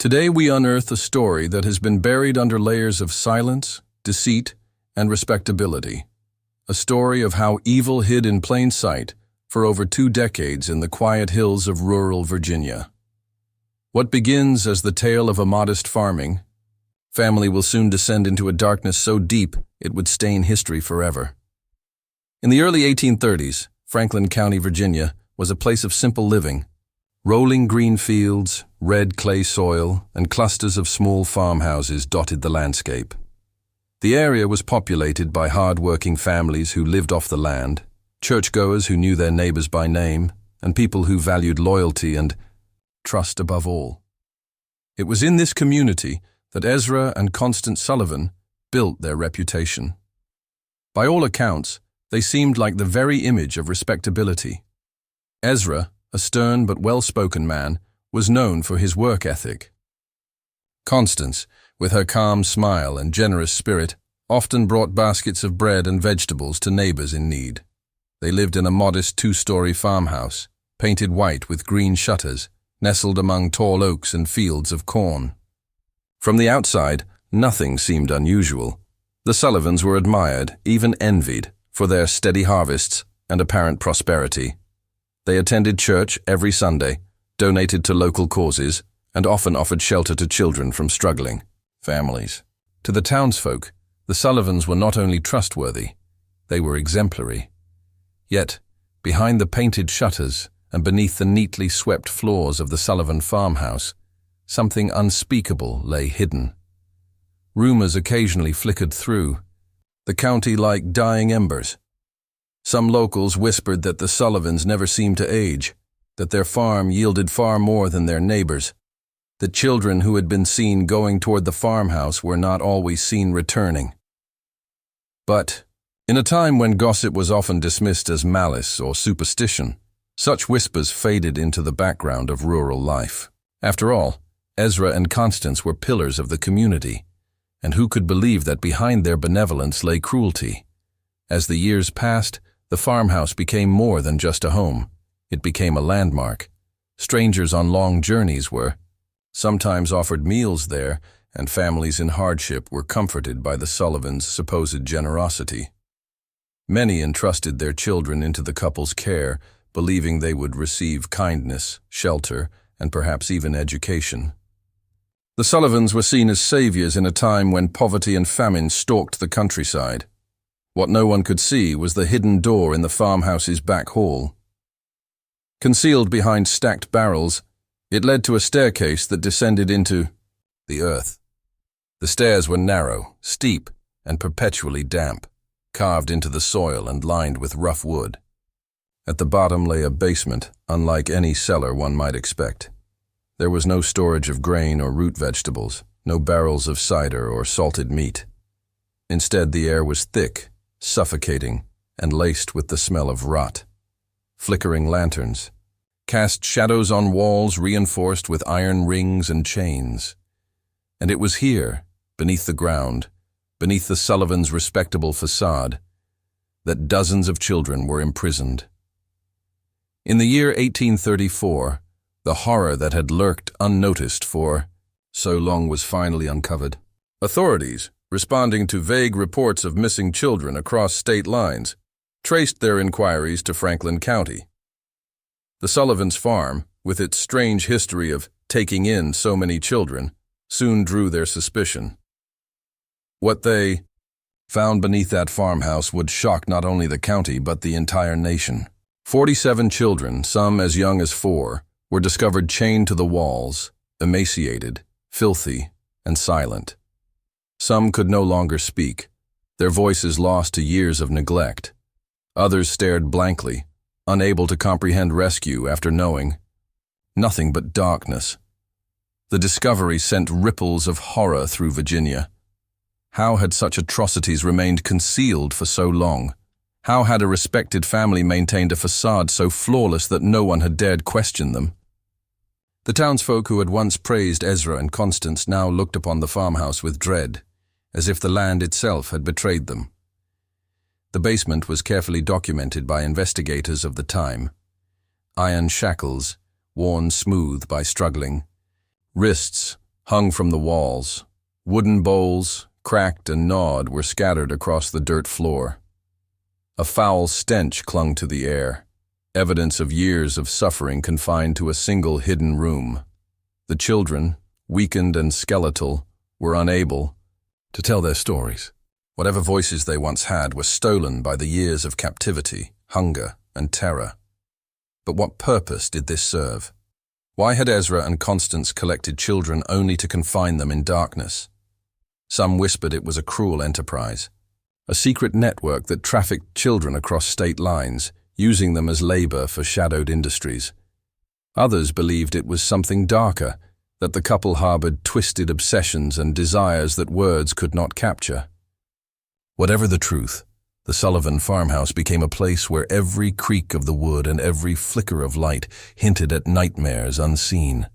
Today we unearth a story that has been buried under layers of silence, deceit, and respectability. A story of how evil hid in plain sight for over 2 decades in the quiet hills of rural Virginia. What begins as the tale of a modest farming family will soon descend into a darkness so deep it would stain history forever. In the early 1830s, Franklin County, Virginia, was a place of simple living. Rolling green fields, red clay soil, and clusters of small farmhouses dotted the landscape. The area was populated by hard-working families who lived off the land, churchgoers who knew their neighbors by name, and people who valued loyalty and trust above all. It was in this community that Ezra and Constance Sullivan built their reputation. By all accounts, they seemed like the very image of respectability. Ezra, a stern but well-spoken man, was known for his work ethic. Constance, with her calm smile and generous spirit, often brought baskets of bread and vegetables to neighbors in need. They lived in a modest 2-story farmhouse, painted white with green shutters, nestled among tall oaks and fields of corn. From the outside, nothing seemed unusual. The Sullivans were admired, even envied, for their steady harvests and apparent prosperity. They attended church every Sunday, donated to local causes, and often offered shelter to children from struggling families. To the townsfolk, the Sullivans were not only trustworthy, they were exemplary. Yet, behind the painted shutters and beneath the neatly swept floors of the Sullivan farmhouse, something unspeakable lay hidden. Rumors occasionally flickered through, the county like dying embers. Some locals whispered that the Sullivans never seemed to age, that their farm yielded far more than their neighbors, that children who had been seen going toward the farmhouse were not always seen returning. But, in a time when gossip was often dismissed as malice or superstition, such whispers faded into the background of rural life. After all, Ezra and Constance were pillars of the community, and who could believe that behind their benevolence lay cruelty? As the years passed, the farmhouse became more than just a home. It became a landmark. Strangers on long journeys were sometimes offered meals there, and families in hardship were comforted by the Sullivans' supposed generosity. Many entrusted their children into the couple's care, believing they would receive kindness, shelter, and perhaps even education. The Sullivans were seen as saviors in a time when poverty and famine stalked the countryside. What no one could see was the hidden door in the farmhouse's back hall. Concealed behind stacked barrels, it led to a staircase that descended into the earth. The stairs were narrow, steep, and perpetually damp, carved into the soil and lined with rough wood. At the bottom lay a basement, unlike any cellar one might expect. There was no storage of grain or root vegetables, no barrels of cider or salted meat. Instead, the air was thick, suffocating, and laced with the smell of rot. Flickering lanterns cast shadows on walls reinforced with iron rings and chains. And it was here, beneath the ground, beneath the Sullivans' respectable facade, that dozens of children were imprisoned. In the year 1834, the horror that had lurked unnoticed for so long was finally uncovered. Authorities, responding to vague reports of missing children across state lines, traced their inquiries to Franklin County. The Sullivans' farm, with its strange history of taking in so many children, soon drew their suspicion. What they found beneath that farmhouse would shock not only the county but the entire nation. 47 children, some as young as 4, were discovered chained to the walls, emaciated, filthy, and silent. Some could no longer speak, their voices lost to years of neglect. Others stared blankly, unable to comprehend rescue after knowing nothing but darkness. The discovery sent ripples of horror through Virginia. How had such atrocities remained concealed for so long? How had a respected family maintained a facade so flawless that no one had dared question them? The townsfolk who had once praised Ezra and Constance now looked upon the farmhouse with dread, as if the land itself had betrayed them. The basement was carefully documented by investigators of the time. Iron shackles, worn smooth by struggling, wrists hung from the walls. Wooden bowls, cracked and gnawed, were scattered across the dirt floor. A foul stench clung to the air, evidence of years of suffering confined to a single hidden room. The children, weakened and skeletal, were unable to tell their stories. Whatever voices they once had were stolen by the years of captivity, hunger, and terror. But what purpose did this serve? Why had Ezra and Constance collected children only to confine them in darkness? Some whispered it was a cruel enterprise, a secret network that trafficked children across state lines, using them as labor for shadowed industries. Others believed it was something darker, that the couple harbored twisted obsessions and desires that words could not capture. Whatever the truth, the Sullivan farmhouse became a place where every creak of the wood and every flicker of light hinted at nightmares unseen.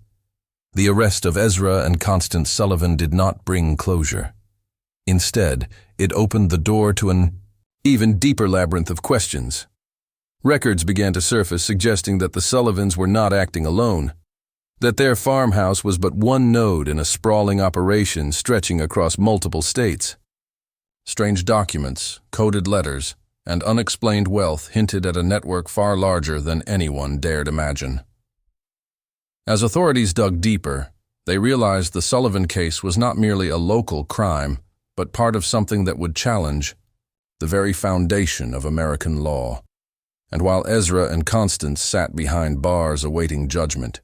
The arrest of Ezra and Constance Sullivan did not bring closure. Instead, it opened the door to an even deeper labyrinth of questions. Records began to surface suggesting that the Sullivans were not acting alone, that their farmhouse was but one node in a sprawling operation stretching across multiple states. Strange documents, coded letters, and unexplained wealth hinted at a network far larger than anyone dared imagine. As authorities dug deeper, they realized the Sullivan case was not merely a local crime, but part of something that would challenge the very foundation of American law. And while Ezra and Constance sat behind bars awaiting judgment,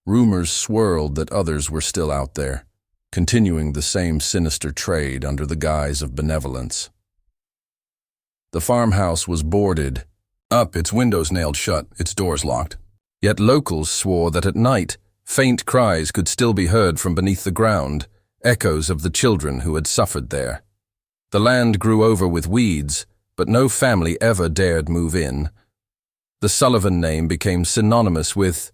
rumors swirled that others were still out there, continuing the same sinister trade under the guise of benevolence. The farmhouse was boarded up, its windows nailed shut, its doors locked. Yet locals swore that at night, faint cries could still be heard from beneath the ground, echoes of the children who had suffered there. The land grew over with weeds, but no family ever dared move in. The Sullivan name became synonymous with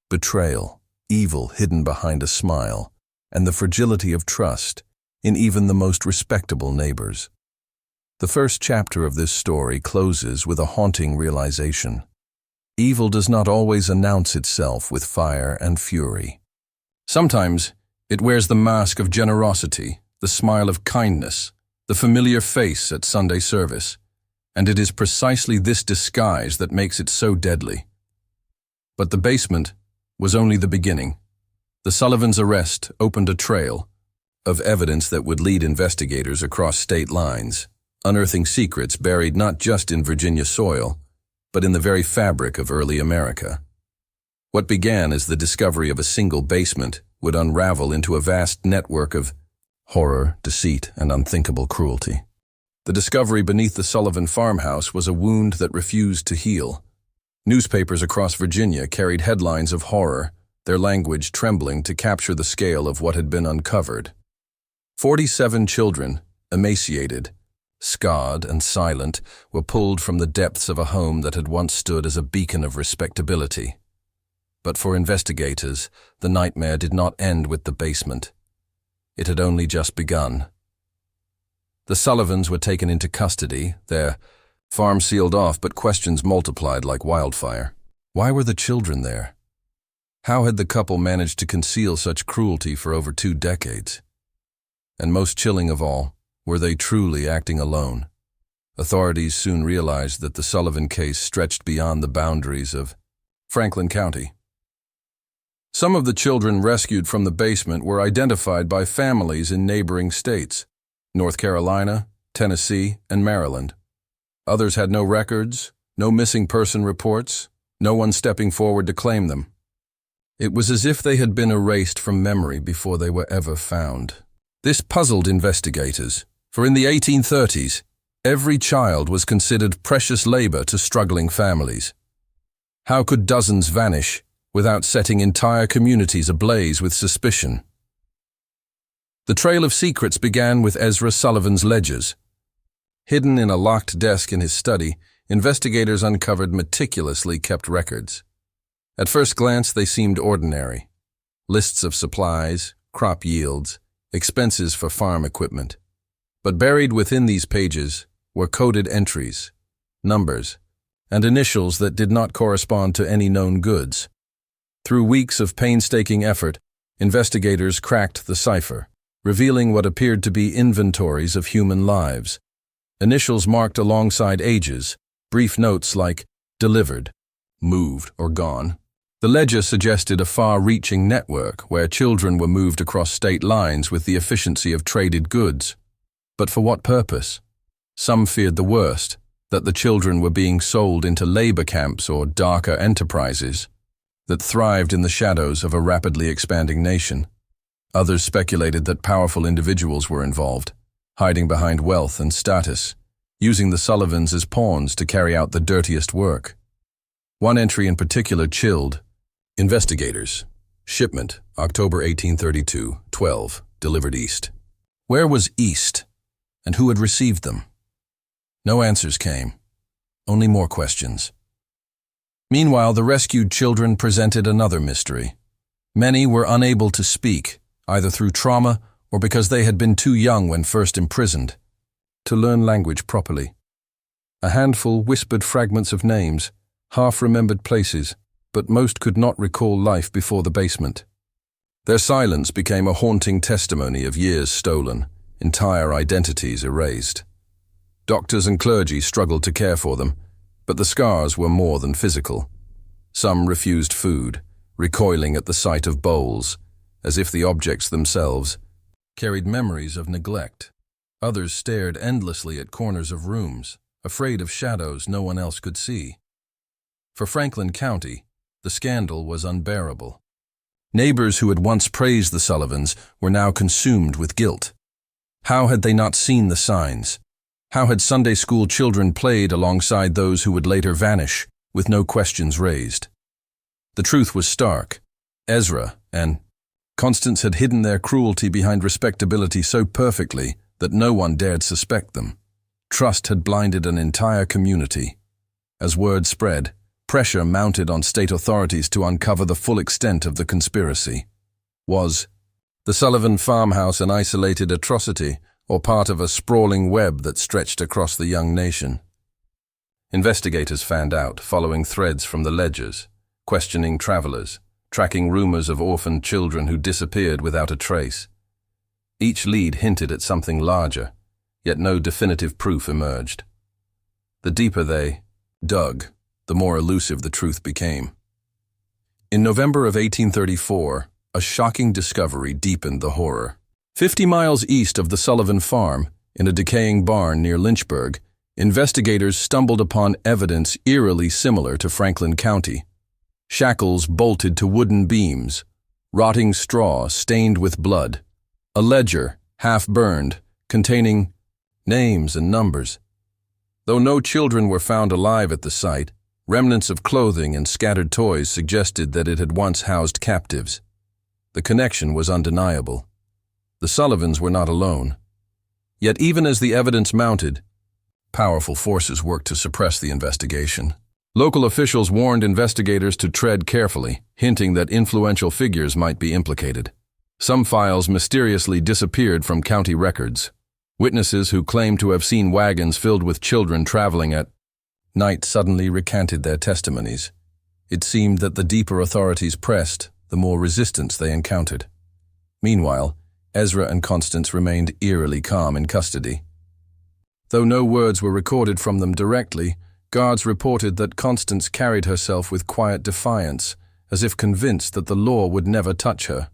betrayal, evil hidden behind a smile, and the fragility of trust in even the most respectable neighbors. The first chapter of this story closes with a haunting realization. Evil does not always announce itself with fire and fury. Sometimes it wears the mask of generosity, the smile of kindness, the familiar face at Sunday service, and it is precisely this disguise that makes it so deadly. But the basement was only the beginning. The Sullivans' arrest opened a trail of evidence that would lead investigators across state lines, unearthing secrets buried not just in Virginia soil, but in the very fabric of early America. What began as the discovery of a single basement would unravel into a vast network of horror, deceit, and unthinkable cruelty. The discovery beneath the Sullivan farmhouse was a wound that refused to heal. Newspapers across Virginia carried headlines of horror, their language trembling to capture the scale of what had been uncovered. 47 children, emaciated, scarred and silent, were pulled from the depths of a home that had once stood as a beacon of respectability. But for investigators, the nightmare did not end with the basement. It had only just begun. The Sullivans were taken into custody, their farm sealed off, but questions multiplied like wildfire. Why were the children there? How had the couple managed to conceal such cruelty for over 2 decades? And most chilling of all, were they truly acting alone? Authorities soon realized that the Sullivan case stretched beyond the boundaries of Franklin County. Some of the children rescued from the basement were identified by families in neighboring states, North Carolina, Tennessee, and Maryland. Others had no records, no missing person reports, no one stepping forward to claim them. It was as if they had been erased from memory before they were ever found. This puzzled investigators, for in the 1830s, every child was considered precious labor to struggling families. How could dozens vanish without setting entire communities ablaze with suspicion? The trail of secrets began with Ezra Sullivan's ledgers. Hidden in a locked desk in his study, investigators uncovered meticulously kept records. At first glance, they seemed ordinary. Lists of supplies, crop yields, expenses for farm equipment. But buried within these pages were coded entries, numbers, and initials that did not correspond to any known goods. Through weeks of painstaking effort, investigators cracked the cipher, revealing what appeared to be inventories of human lives. Initials marked alongside ages, brief notes like delivered, moved, or gone. The ledger suggested a far-reaching network where children were moved across state lines with the efficiency of traded goods. But for what purpose? Some feared the worst, that the children were being sold into labor camps or darker enterprises that thrived in the shadows of a rapidly expanding nation. Others speculated that powerful individuals were involved, hiding behind wealth and status, using the Sullivans as pawns to carry out the dirtiest work. One entry in particular chilled investigators. Shipment, October 1832, 12, delivered east. Where was east, and who had received them? No answers came, only more questions. Meanwhile, the rescued children presented another mystery. Many were unable to speak, either through trauma or because they had been too young when first imprisoned to learn language properly. A handful whispered fragments of names, half-remembered places, but most could not recall life before the basement. Their silence became a haunting testimony of years stolen, entire identities erased. Doctors and clergy struggled to care for them, but the scars were more than physical. Some refused food, recoiling at the sight of bowls, as if the objects themselves carried memories of neglect. Others stared endlessly at corners of rooms, afraid of shadows no one else could see. For Franklin County, the scandal was unbearable. Neighbors who had once praised the Sullivans were now consumed with guilt. How had they not seen the signs? How had Sunday school children played alongside those who would later vanish, with no questions raised? The truth was stark. Ezra and Constance had hidden their cruelty behind respectability so perfectly that no one dared suspect them. Trust had blinded an entire community. As word spread, pressure mounted on state authorities to uncover the full extent of the conspiracy. Was the Sullivan farmhouse an isolated atrocity, or part of a sprawling web that stretched across the young nation? Investigators fanned out, following threads from the ledgers, questioning travelers, tracking rumors of orphaned children who disappeared without a trace. Each lead hinted at something larger, yet no definitive proof emerged. The deeper they dug, the more elusive the truth became. In November of 1834, a shocking discovery deepened the horror. 50 miles east of the Sullivan farm, in a decaying barn near Lynchburg, investigators stumbled upon evidence eerily similar to Franklin County. Shackles bolted to wooden beams, rotting straw stained with blood, a ledger, half-burned, containing names and numbers. Though no children were found alive at the site, remnants of clothing and scattered toys suggested that it had once housed captives. The connection was undeniable. The Sullivans were not alone. Yet even as the evidence mounted, powerful forces worked to suppress the investigation. Local officials warned investigators to tread carefully, hinting that influential figures might be implicated. Some files mysteriously disappeared from county records. Witnesses who claimed to have seen wagons filled with children traveling at night suddenly recanted their testimonies. It seemed that the deeper authorities pressed, the more resistance they encountered. Meanwhile, Ezra and Constance remained eerily calm in custody. Though no words were recorded from them directly, guards reported that Constance carried herself with quiet defiance, as if convinced that the law would never touch her.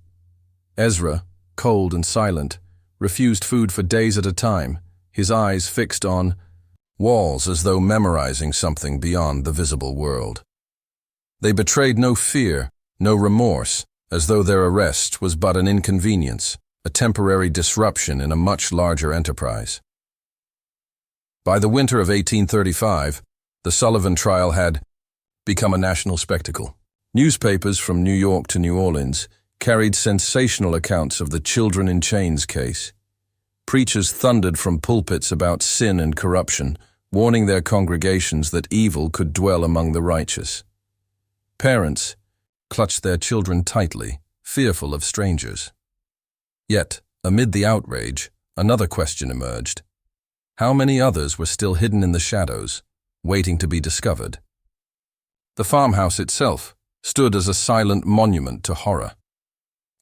Ezra, cold and silent, refused food for days at a time, his eyes fixed on walls as though memorizing something beyond the visible world. They betrayed no fear, no remorse, as though their arrest was but an inconvenience, a temporary disruption in a much larger enterprise. By the winter of 1835, the Sullivan trial had become a national spectacle. Newspapers from New York to New Orleans carried sensational accounts of the Children in Chains case. Preachers thundered from pulpits about sin and corruption, warning their congregations that evil could dwell among the righteous. Parents clutched their children tightly, fearful of strangers. Yet, amid the outrage, another question emerged. How many others were still hidden in the shadows, waiting to be discovered? The farmhouse itself stood as a silent monument to horror.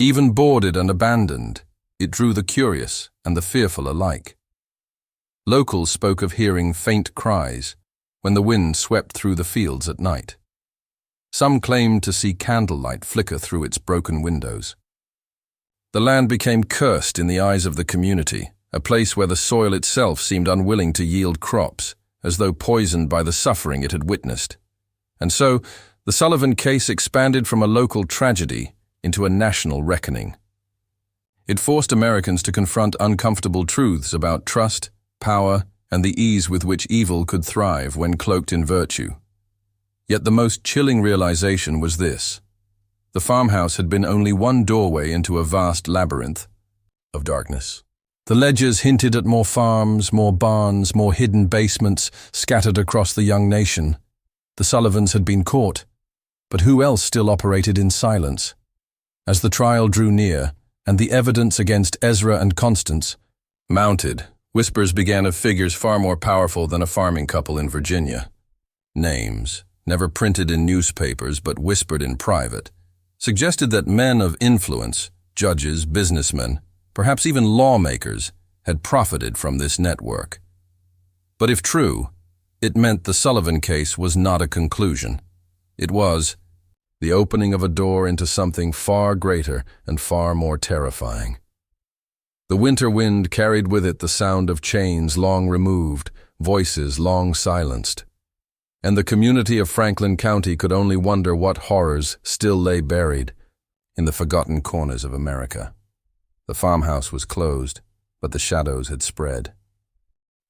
Even boarded and abandoned, it drew the curious and the fearful alike. Locals spoke of hearing faint cries when the wind swept through the fields at night. Some claimed to see candlelight flicker through its broken windows. The land became cursed in the eyes of the community, a place where the soil itself seemed unwilling to yield crops, as though poisoned by the suffering it had witnessed. And so, the Sullivan case expanded from a local tragedy into a national reckoning. It forced Americans to confront uncomfortable truths about trust, power, and the ease with which evil could thrive when cloaked in virtue. Yet the most chilling realization was this: the farmhouse had been only one doorway into a vast labyrinth of darkness. The ledgers hinted at more farms, more barns, more hidden basements scattered across the young nation. The Sullivans had been caught, but who else still operated in silence? As the trial drew near, and the evidence against Ezra and Constance mounted, whispers began of figures far more powerful than a farming couple in Virginia. Names, never printed in newspapers but whispered in private, suggested that men of influence, judges, businessmen, perhaps even lawmakers, had profited from this network. But if true, it meant the Sullivan case was not a conclusion. It was the opening of a door into something far greater and far more terrifying. The winter wind carried with it the sound of chains long removed, voices long silenced. And the community of Franklin County could only wonder what horrors still lay buried in the forgotten corners of America. The farmhouse was closed, but the shadows had spread.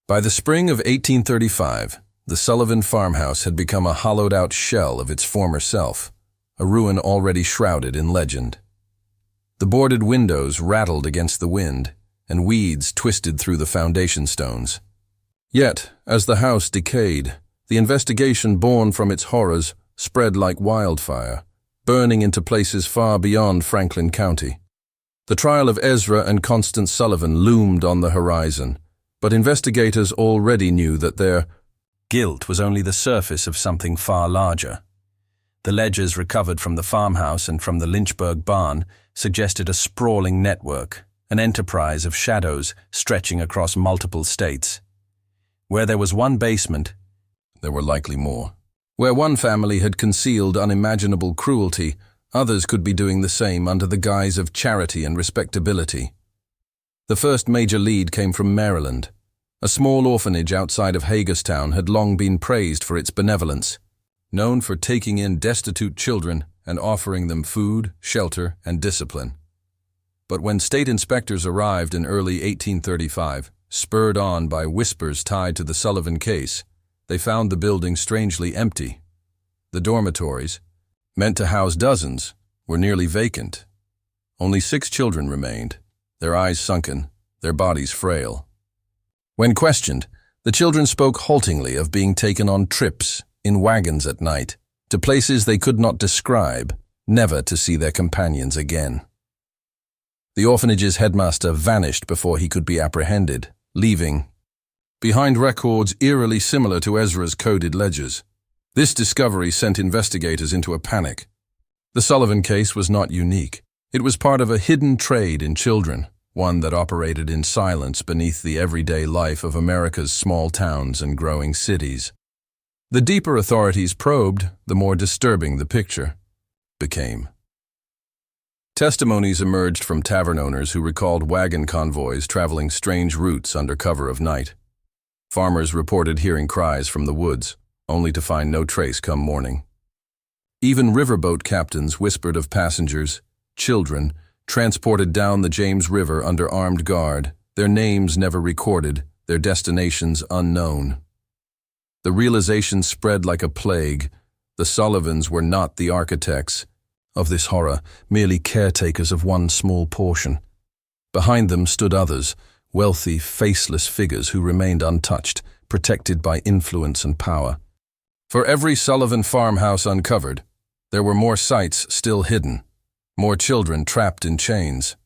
By the spring of 1835, the Sullivan farmhouse had become a hollowed-out shell of its former self, a ruin already shrouded in legend. The boarded windows rattled against the wind, and weeds twisted through the foundation stones. Yet, as the house decayed, the investigation born from its horrors spread like wildfire, burning into places far beyond Franklin County. The trial of Ezra and Constance Sullivan loomed on the horizon, but investigators already knew that their guilt was only the surface of something far larger. The ledgers recovered from the farmhouse and from the Lynchburg barn suggested a sprawling network, an enterprise of shadows stretching across multiple states. Where there was one basement, there were likely more. Where one family had concealed unimaginable cruelty, others could be doing the same under the guise of charity and respectability. The first major lead came from Maryland. A small orphanage outside of Hagerstown had long been praised for its benevolence, known for taking in destitute children and offering them food, shelter, and discipline. But when state inspectors arrived in early 1835, spurred on by whispers tied to the Sullivan case, they found the building strangely empty. The dormitories, meant to house dozens, were nearly vacant. Only 6 children remained, their eyes sunken, their bodies frail. When questioned, the children spoke haltingly of being taken on trips, in wagons at night, to places they could not describe, never to see their companions again. The orphanage's headmaster vanished before he could be apprehended, leaving behind records eerily similar to Ezra's coded ledgers. This discovery sent investigators into a panic. The Sullivan case was not unique. It was part of a hidden trade in children, one that operated in silence beneath the everyday life of America's small towns and growing cities. The deeper authorities probed, the more disturbing the picture became. Testimonies emerged from tavern owners who recalled wagon convoys traveling strange routes under cover of night. Farmers reported hearing cries from the woods, only to find no trace come morning. Even riverboat captains whispered of passengers, children, transported down the James River under armed guard, their names never recorded, their destinations unknown. The realization spread like a plague. The Sullivans were not the architects of this horror, merely caretakers of one small portion. Behind them stood others, wealthy, faceless figures who remained untouched, protected by influence and power. For every Sullivan farmhouse uncovered, there were more sites still hidden, more children trapped in chains.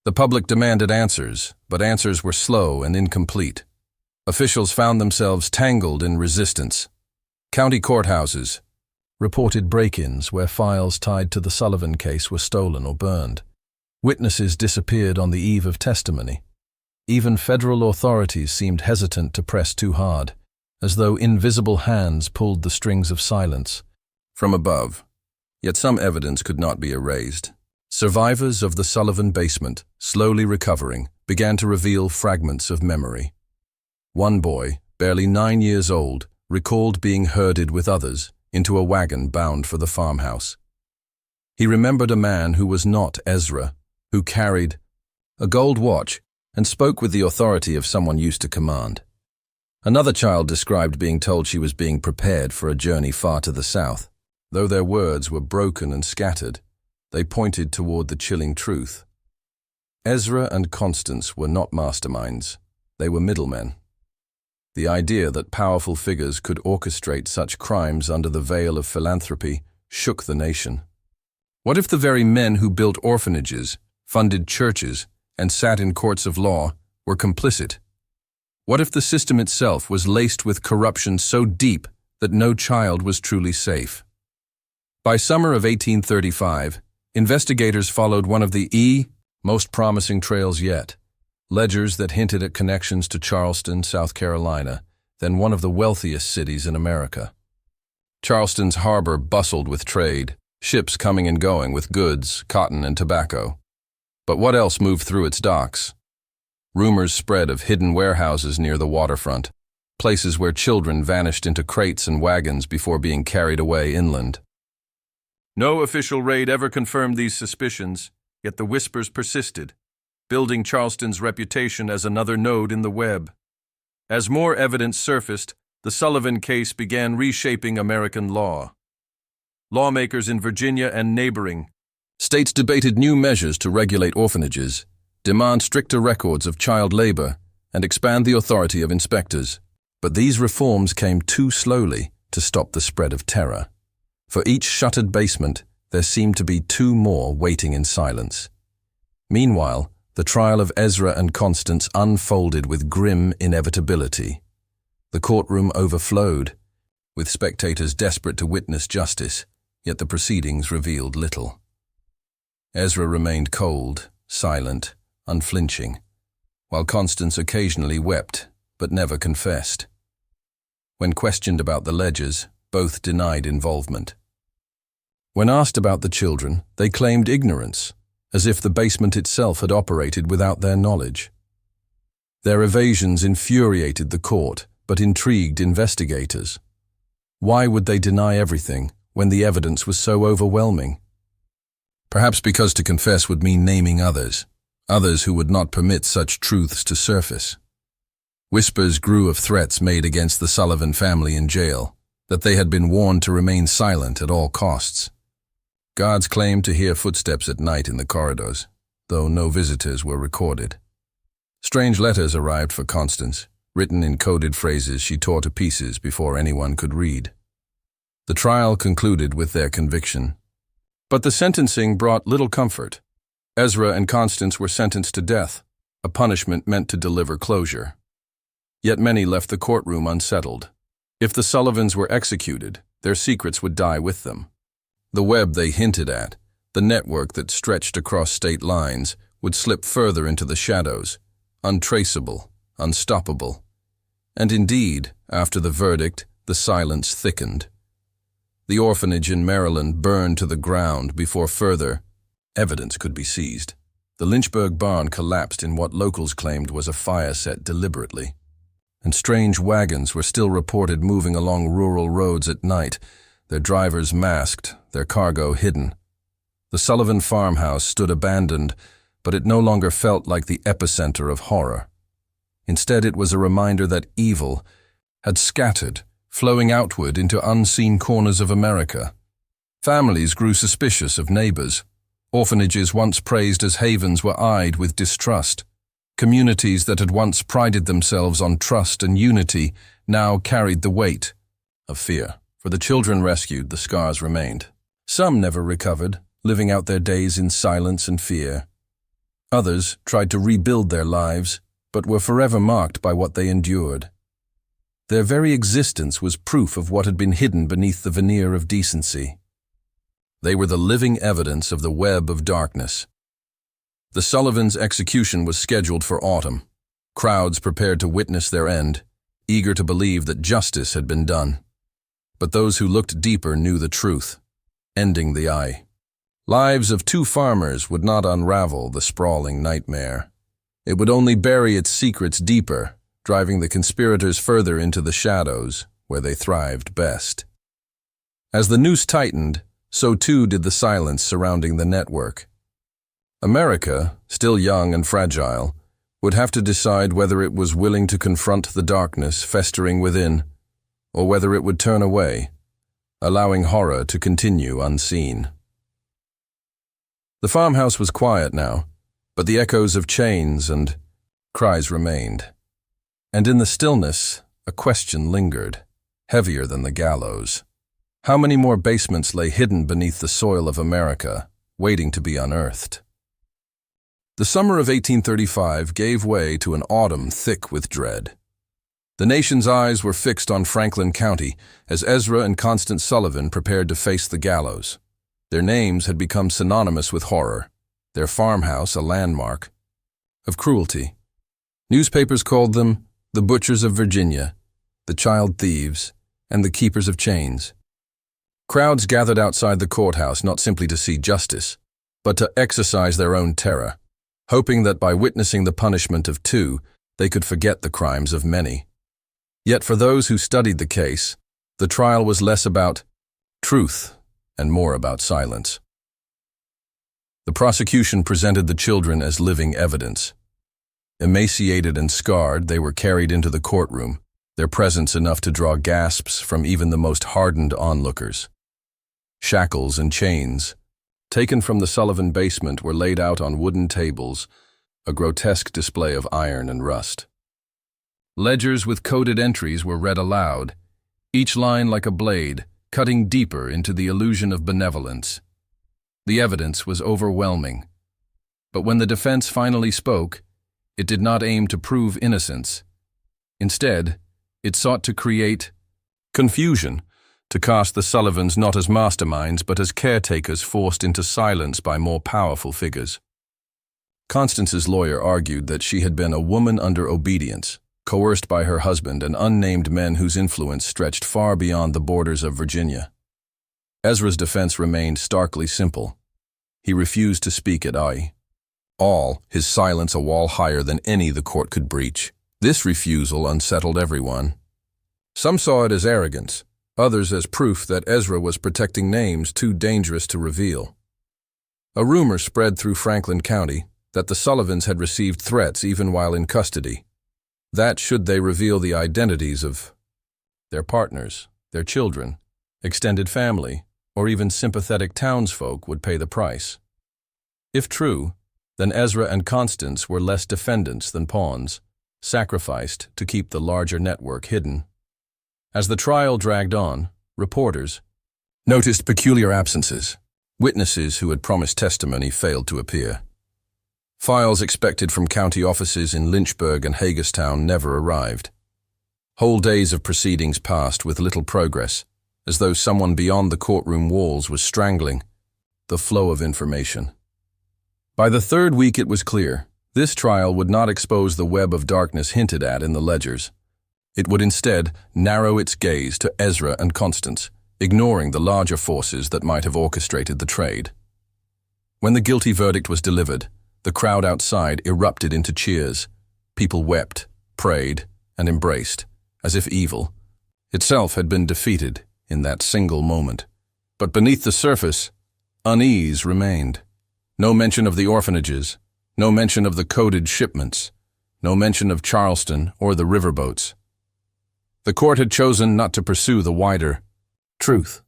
The public demanded answers, but answers were slow and incomplete. Officials found themselves tangled in resistance. County courthouses reported break-ins where files tied to the Sullivan case were stolen or burned. Witnesses disappeared on the eve of testimony. Even federal authorities seemed hesitant to press too hard, as though invisible hands pulled the strings of silence from above. Yet some evidence could not be erased. Survivors of the Sullivan basement, slowly recovering, began to reveal fragments of memory. One boy, barely 9 years old, recalled being herded with others into a wagon bound for the farmhouse. He remembered a man who was not Ezra, who carried a gold watch and spoke with the authority of someone used to command. Another child described being told she was being prepared for a journey far to the south. Though their words were broken and scattered, they pointed toward the chilling truth. Ezra and Constance were not masterminds, they were middlemen. The idea that powerful figures could orchestrate such crimes under the veil of philanthropy shook the nation. What if the very men who built orphanages, funded churches, and sat in courts of law were complicit? What if the system itself was laced with corruption so deep that no child was truly safe? By summer of 1835, investigators followed one of the most promising trails yet, ledgers that hinted at connections to Charleston, South Carolina, then one of the wealthiest cities in America. Charleston's harbor bustled with trade, ships coming and going with goods, cotton, and tobacco. But what else moved through its docks? Rumors spread of hidden warehouses near the waterfront, places where children vanished into crates and wagons before being carried away inland. No official raid ever confirmed these suspicions, yet the whispers persisted, building Charleston's reputation as another node in the web. As more evidence surfaced, the Sullivan case began reshaping American law. Lawmakers in Virginia and neighboring states debated new measures to regulate orphanages, demand stricter records of child labor, and expand the authority of inspectors. But these reforms came too slowly to stop the spread of terror. For each shuttered basement, there seemed to be 2 more waiting in silence. Meanwhile, the trial of Ezra and Constance unfolded with grim inevitability. The courtroom overflowed, with spectators desperate to witness justice, yet the proceedings revealed little. Ezra remained cold, silent, unflinching, while Constance occasionally wept, but never confessed. When questioned about the ledgers, both denied involvement. When asked about the children, they claimed ignorance, as if the basement itself had operated without their knowledge. Their evasions infuriated the court, but intrigued investigators. Why would they deny everything when the evidence was so overwhelming? Perhaps because to confess would mean naming others who would not permit such truths to surface. Whispers grew of threats made against the Sullivan family in jail, that they had been warned to remain silent at all costs. Guards claimed to hear footsteps at night in the corridors, though no visitors were recorded. Strange letters arrived for Constance, written in coded phrases she tore to pieces before anyone could read. The trial concluded with their conviction. But the sentencing brought little comfort. Ezra and Constance were sentenced to death, a punishment meant to deliver closure. Yet many left the courtroom unsettled. If the Sullivans were executed, their secrets would die with them. The web they hinted at, the network that stretched across state lines, would slip further into the shadows, untraceable, unstoppable. And indeed, after the verdict, the silence thickened. The orphanage in Maryland burned to the ground before further evidence could be seized. The Lynchburg barn collapsed in what locals claimed was a fire set deliberately. And strange wagons were still reported moving along rural roads at night, their drivers masked, their cargo hidden. The Sullivan farmhouse stood abandoned, but it no longer felt like the epicenter of horror. Instead, it was a reminder that evil had scattered, flowing outward into unseen corners of America. Families grew suspicious of neighbors. Orphanages once praised as havens were eyed with distrust. Communities that had once prided themselves on trust and unity now carried the weight of fear. For the children rescued, the scars remained. Some never recovered, living out their days in silence and fear. Others tried to rebuild their lives, but were forever marked by what they endured. Their very existence was proof of what had been hidden beneath the veneer of decency. They were the living evidence of the web of darkness, The Sullivans' execution was scheduled for autumn. Crowds prepared to witness their end, eager to believe that justice had been done. But those who looked deeper knew the truth, ending the eye. Lives of two farmers would not unravel the sprawling nightmare. It would only bury its secrets deeper, driving the conspirators further into the shadows, where they thrived best. As the noose tightened, so too did the silence surrounding the network. America, still young and fragile, would have to decide whether it was willing to confront the darkness festering within, or whether it would turn away, allowing horror to continue unseen. The farmhouse was quiet now, but the echoes of chains and cries remained. And in the stillness, a question lingered, heavier than the gallows. How many more basements lay hidden beneath the soil of America, waiting to be unearthed? The summer of 1835 gave way to an autumn thick with dread. The nation's eyes were fixed on Franklin County as Ezra and Constance Sullivan prepared to face the gallows. Their names had become synonymous with horror, their farmhouse a landmark of cruelty. Newspapers called them the Butchers of Virginia, the Child Thieves, and the Keepers of Chains. Crowds gathered outside the courthouse not simply to see justice, but to exercise their own terror, hoping that by witnessing the punishment of two, they could forget the crimes of many. Yet for those who studied the case, the trial was less about truth and more about silence. The prosecution presented the children as living evidence. Emaciated and scarred, they were carried into the courtroom, their presence enough to draw gasps from even the most hardened onlookers. Shackles and chains, taken from the Sullivan basement, were laid out on wooden tables, a grotesque display of iron and rust. Ledgers with coded entries were read aloud, each line like a blade, cutting deeper into the illusion of benevolence. The evidence was overwhelming. But when the defense finally spoke, it did not aim to prove innocence. Instead, it sought to create confusion, to cast the Sullivans not as masterminds but as caretakers forced into silence by more powerful figures. Constance's lawyer argued that she had been a woman under obedience, coerced by her husband and unnamed men whose influence stretched far beyond the borders of Virginia. Ezra's defense remained starkly simple. He refused to speak at all, his silence a wall higher than any the court could breach. This refusal unsettled everyone. Some saw it as arrogance, others as proof that Ezra was protecting names too dangerous to reveal. A rumor spread through Franklin County that the Sullivans had received threats even while in custody, that should they reveal the identities of their partners, their children, extended family, or even sympathetic townsfolk would pay the price. If true, then Ezra and Constance were less defendants than pawns, sacrificed to keep the larger network hidden. As the trial dragged on, reporters noticed peculiar absences. Witnesses who had promised testimony failed to appear. Files expected from county offices in Lynchburg and Hagerstown never arrived. Whole days of proceedings passed with little progress, as though someone beyond the courtroom walls was strangling the flow of information. By the third week it was clear, this trial would not expose the web of darkness hinted at in the ledgers. It would instead narrow its gaze to Ezra and Constance, ignoring the larger forces that might have orchestrated the trade. When the guilty verdict was delivered, the crowd outside erupted into cheers. People wept, prayed, and embraced, as if evil itself had been defeated in that single moment. But beneath the surface, unease remained. No mention of the orphanages, no mention of the coded shipments, no mention of Charleston or the riverboats. The court had chosen not to pursue the wider truth.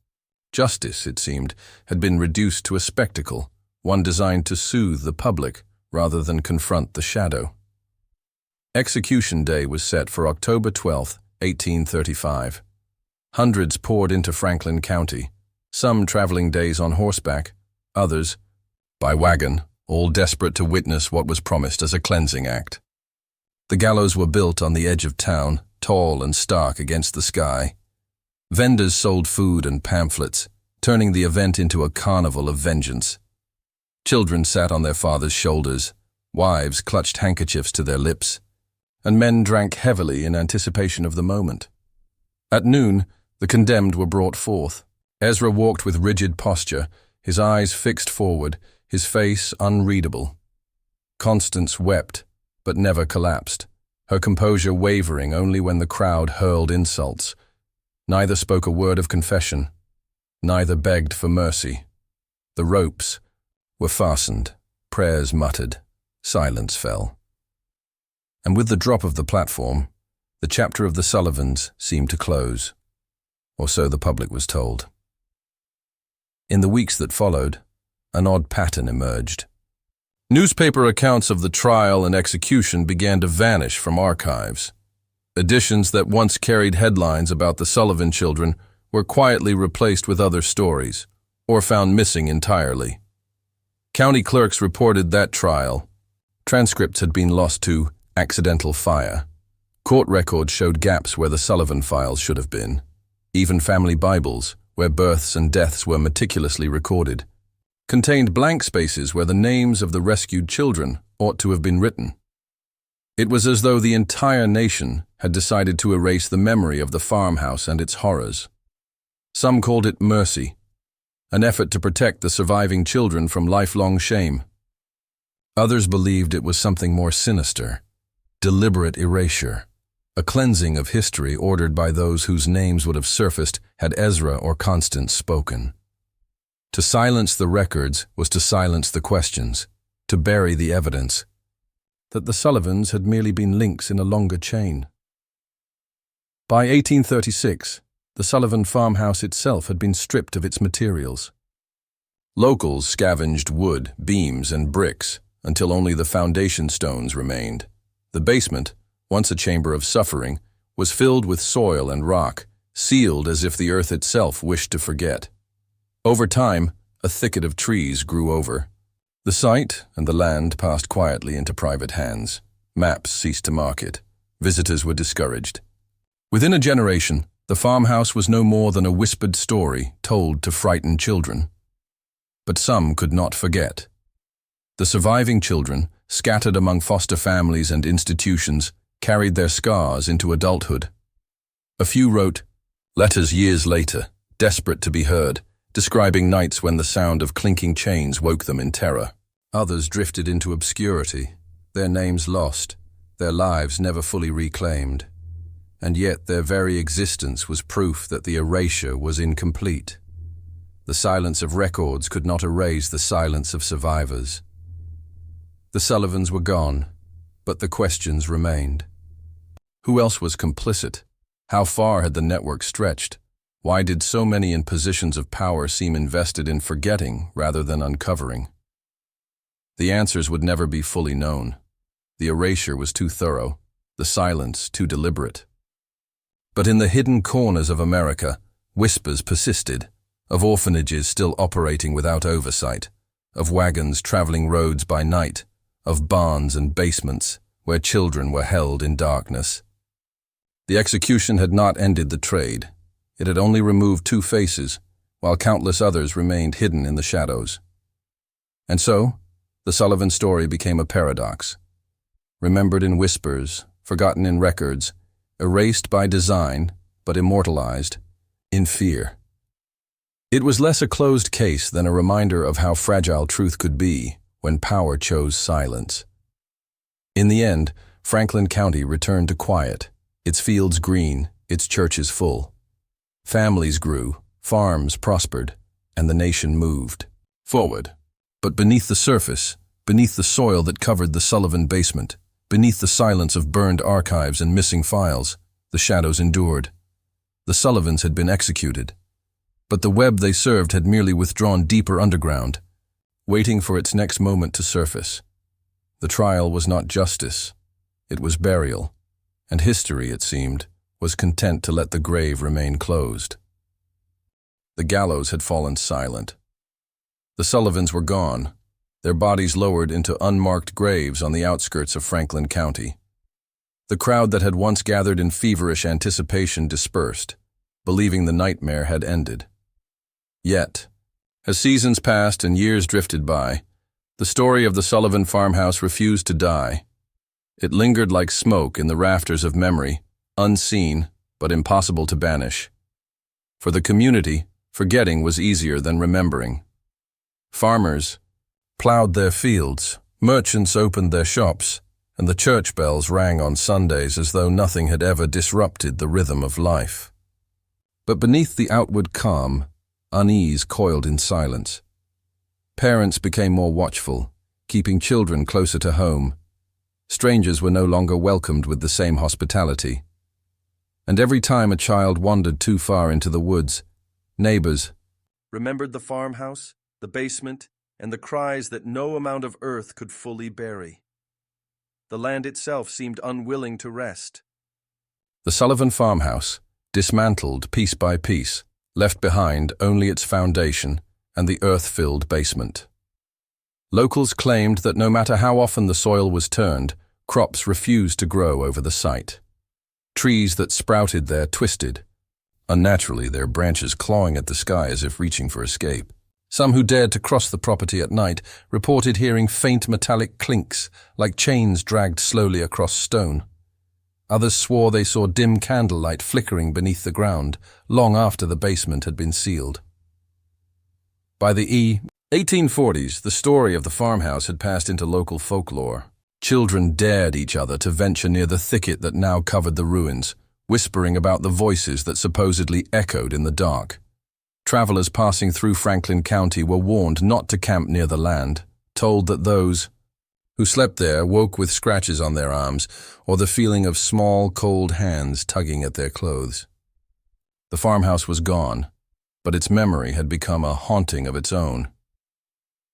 Justice, it seemed, had been reduced to a spectacle, one designed to soothe the public rather than confront the shadow. Execution day was set for October 12, 1835. Hundreds poured into Franklin County, some traveling days on horseback, others by wagon, all desperate to witness what was promised as a cleansing act. The gallows were built on the edge of town, tall and stark against the sky. Vendors sold food and pamphlets, turning the event into a carnival of vengeance. Children sat on their fathers' shoulders, wives clutched handkerchiefs to their lips, and men drank heavily in anticipation of the moment. At noon, the condemned were brought forth. Ezra walked with rigid posture, his eyes fixed forward, his face unreadable. Constance wept, but never collapsed, her composure wavering only when the crowd hurled insults. Neither spoke a word of confession, neither begged for mercy. The ropes were fastened, prayers muttered, silence fell. And with the drop of the platform, the chapter of the Sullivans seemed to close, or so the public was told. In the weeks that followed, an odd pattern emerged. Newspaper accounts of the trial and execution began to vanish from archives. Editions that once carried headlines about the Sullivan children were quietly replaced with other stories, or found missing entirely. County clerks reported that trial. Transcripts had been lost to accidental fire. Court records showed gaps where the Sullivan files should have been. Even family Bibles, where births and deaths were meticulously recorded, contained blank spaces where the names of the rescued children ought to have been written. It was as though the entire nation had decided to erase the memory of the farmhouse and its horrors. Some called it mercy, an effort to protect the surviving children from lifelong shame. Others believed it was something more sinister, deliberate erasure, a cleansing of history ordered by those whose names would have surfaced had Ezra or Constance spoken. To silence the records was to silence the questions, to bury the evidence that the Sullivans had merely been links in a longer chain. By 1836, the Sullivan farmhouse itself had been stripped of its materials. Locals scavenged wood, beams, and bricks until only the foundation stones remained. The basement, once a chamber of suffering, was filled with soil and rock, sealed as if the earth itself wished to forget. Over time, a thicket of trees grew over. The site and the land passed quietly into private hands. Maps ceased to mark it. Visitors were discouraged. Within a generation, the farmhouse was no more than a whispered story told to frighten children. But some could not forget. The surviving children, scattered among foster families and institutions, carried their scars into adulthood. A few wrote letters years later, desperate to be heard, describing nights when the sound of clinking chains woke them in terror. Others drifted into obscurity, their names lost, their lives never fully reclaimed. And yet their very existence was proof that the erasure was incomplete. The silence of records could not erase the silence of survivors. The Sullivans were gone, but the questions remained. Who else was complicit? How far had the network stretched? Why did so many in positions of power seem invested in forgetting rather than uncovering? The answers would never be fully known. The erasure was too thorough, the silence too deliberate. But in the hidden corners of America, whispers persisted, of orphanages still operating without oversight, of wagons traveling roads by night, of barns and basements where children were held in darkness. The execution had not ended the trade. It had only removed two faces, while countless others remained hidden in the shadows. And so, the Sullivan story became a paradox. Remembered in whispers, forgotten in records, erased by design, but immortalized in fear. It was less a closed case than a reminder of how fragile truth could be when power chose silence. In the end, Franklin County returned to quiet, its fields green, its churches full. Families grew, farms prospered, and the nation moved forward. But beneath the surface, beneath the soil that covered the Sullivan basement, beneath the silence of burned archives and missing files, the shadows endured. The Sullivans had been executed, but the web they served had merely withdrawn deeper underground, waiting for its next moment to surface. The trial was not justice, it was burial, and history, it seemed, was content to let the grave remain closed. The gallows had fallen silent. The Sullivans were gone, their bodies lowered into unmarked graves on the outskirts of Franklin County. The crowd that had once gathered in feverish anticipation dispersed, believing the nightmare had ended. Yet, as seasons passed and years drifted by, The story of the Sullivan farmhouse refused to die. It lingered like smoke in the rafters of memory, unseen but impossible to banish. For the community, forgetting was easier than remembering. Farmers plowed their fields, merchants opened their shops, and the church bells rang on Sundays as though nothing had ever disrupted the rhythm of life. But beneath the outward calm, unease coiled in silence. Parents became more watchful, keeping children closer to home. Strangers were no longer welcomed with the same hospitality. And every time a child wandered too far into the woods, neighbors remembered the farmhouse, the basement, and the cries that no amount of earth could fully bury. The land itself seemed unwilling to rest. The Sullivan farmhouse, dismantled piece by piece, left behind only its foundation and the earth-filled basement. Locals claimed that no matter how often the soil was turned, crops refused to grow over the site. Trees that sprouted there twisted, unnaturally their branches clawing at the sky as if reaching for escape. Some who dared to cross the property at night reported hearing faint metallic clinks, like chains dragged slowly across stone. Others swore they saw dim candlelight flickering beneath the ground, long after the basement had been sealed. By the 1840s, the story of the farmhouse had passed into local folklore. Children dared each other to venture near the thicket that now covered the ruins, whispering about the voices that supposedly echoed in the dark. Travelers passing through Franklin County were warned not to camp near the land, told that those who slept there woke with scratches on their arms or the feeling of small, cold hands tugging at their clothes. The farmhouse was gone, but its memory had become a haunting of its own.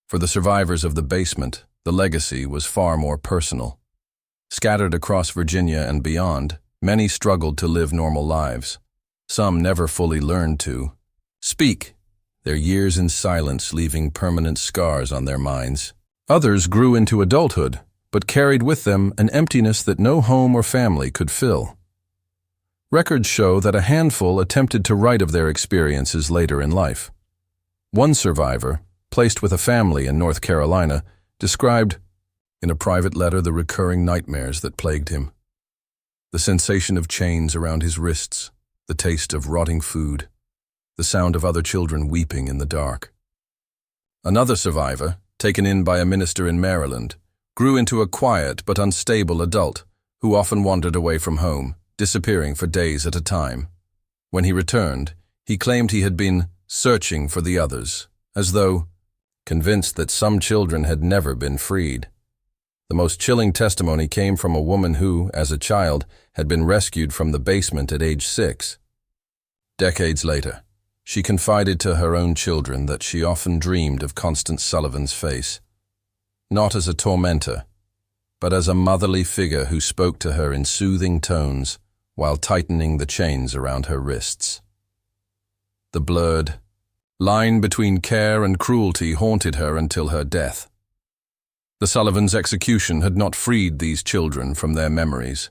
For the survivors of the basement, the legacy was far more personal. Scattered across Virginia and beyond, many struggled to live normal lives. Some never fully learned to speak, their years in silence leaving permanent scars on their minds. Others grew into adulthood, but carried with them an emptiness that no home or family could fill. Records show that a handful attempted to write of their experiences later in life. One survivor, placed with a family in North Carolina, described in a private letter the recurring nightmares that plagued him. The sensation of chains around his wrists, the taste of rotting food, the sound of other children weeping in the dark. Another survivor, taken in by a minister in Maryland, grew into a quiet but unstable adult who often wandered away from home, disappearing for days at a time. When he returned, he claimed he had been searching for the others, as though convinced that some children had never been freed. The most chilling testimony came from a woman who, as a child, had been rescued from the basement at age 6. Decades later, she confided to her own children that she often dreamed of Constance Sullivan's face, not as a tormentor, but as a motherly figure who spoke to her in soothing tones while tightening the chains around her wrists. The blurred line between care and cruelty haunted her until her death. The Sullivans' execution had not freed these children from their memories.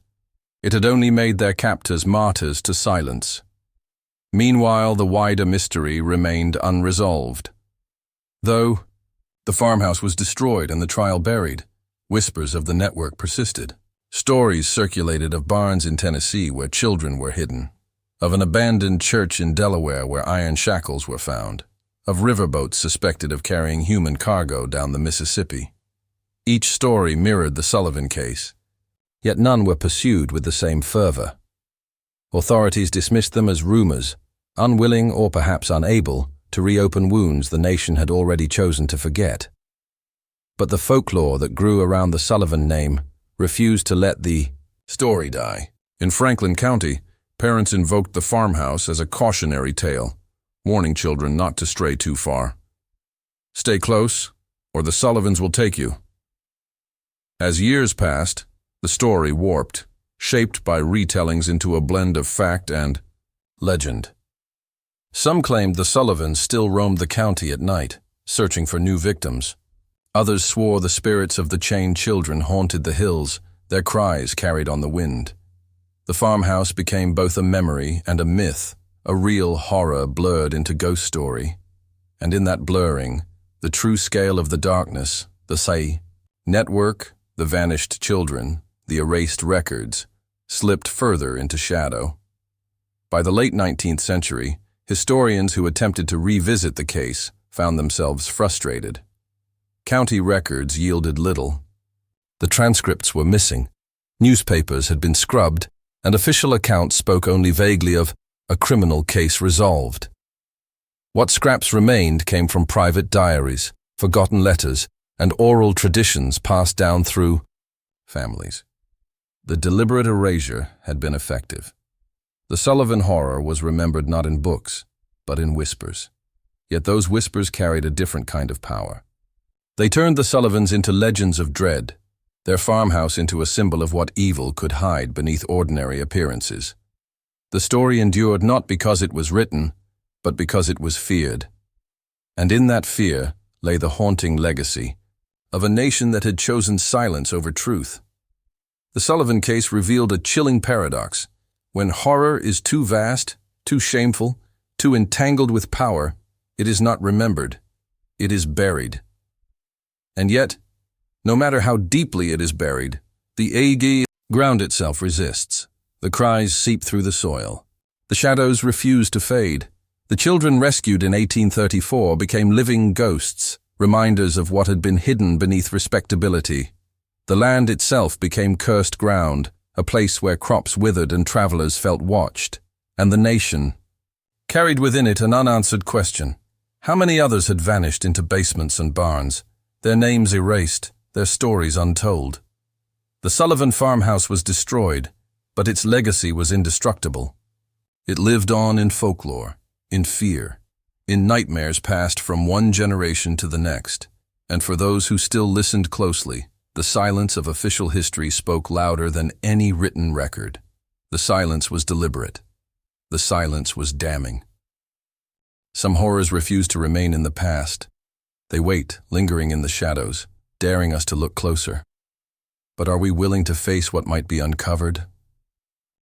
It had only made their captors martyrs to silence. Meanwhile, the wider mystery remained unresolved. Though the farmhouse was destroyed and the trial buried, whispers of the network persisted. Stories circulated of barns in Tennessee where children were hidden, of an abandoned church in Delaware where iron shackles were found, of riverboats suspected of carrying human cargo down the Mississippi. Each story mirrored the Sullivan case, yet none were pursued with the same fervor. Authorities dismissed them as rumors, unwilling or perhaps unable to reopen wounds the nation had already chosen to forget. But the folklore that grew around the Sullivan name refused to let the story die. In Franklin County, parents invoked the farmhouse as a cautionary tale, warning children not to stray too far. Stay close, or the Sullivans will take you. As years passed, the story warped, shaped by retellings into a blend of fact and legend. Some claimed the Sullivans still roamed the county at night, searching for new victims. Others swore the spirits of the chained children haunted the hills, their cries carried on the wind. The farmhouse became both a memory and a myth, a real horror blurred into ghost story. And in that blurring, the true scale of the darkness The SAI network, the vanished children, the erased records, slipped further into shadow. By the late 19th century, historians who attempted to revisit the case found themselves frustrated. County records yielded little. The transcripts were missing, newspapers had been scrubbed, and official accounts spoke only vaguely of a criminal case resolved. What scraps remained came from private diaries, forgotten letters, and oral traditions passed down through families. The deliberate erasure had been effective. The Sullivan horror was remembered not in books, but in whispers. Yet those whispers carried a different kind of power. They turned the Sullivans into legends of dread, their farmhouse into a symbol of what evil could hide beneath ordinary appearances. The story endured not because it was written, but because it was feared. And in that fear lay the haunting legacy of a nation that had chosen silence over truth. The Sullivan case revealed a chilling paradox. When horror is too vast, too shameful, too entangled with power, it is not remembered. It is buried. And yet, no matter how deeply it is buried, the ground itself resists. The cries seep through the soil. The shadows refuse to fade. The children rescued in 1834 became living ghosts, reminders of what had been hidden beneath respectability. The land itself became cursed ground, a place where crops withered and travelers felt watched. And the nation carried within it an unanswered question. How many others had vanished into basements and barns, their names erased, their stories untold? The Sullivan farmhouse was destroyed, but its legacy was indestructible. It lived on in folklore, in fear, in nightmares passed from one generation to the next. And for those who still listened closely, the silence of official history spoke louder than any written record. The silence was deliberate. The silence was damning. Some horrors refuse to remain in the past. They wait, lingering in the shadows, daring us to look closer. But are we willing to face what might be uncovered?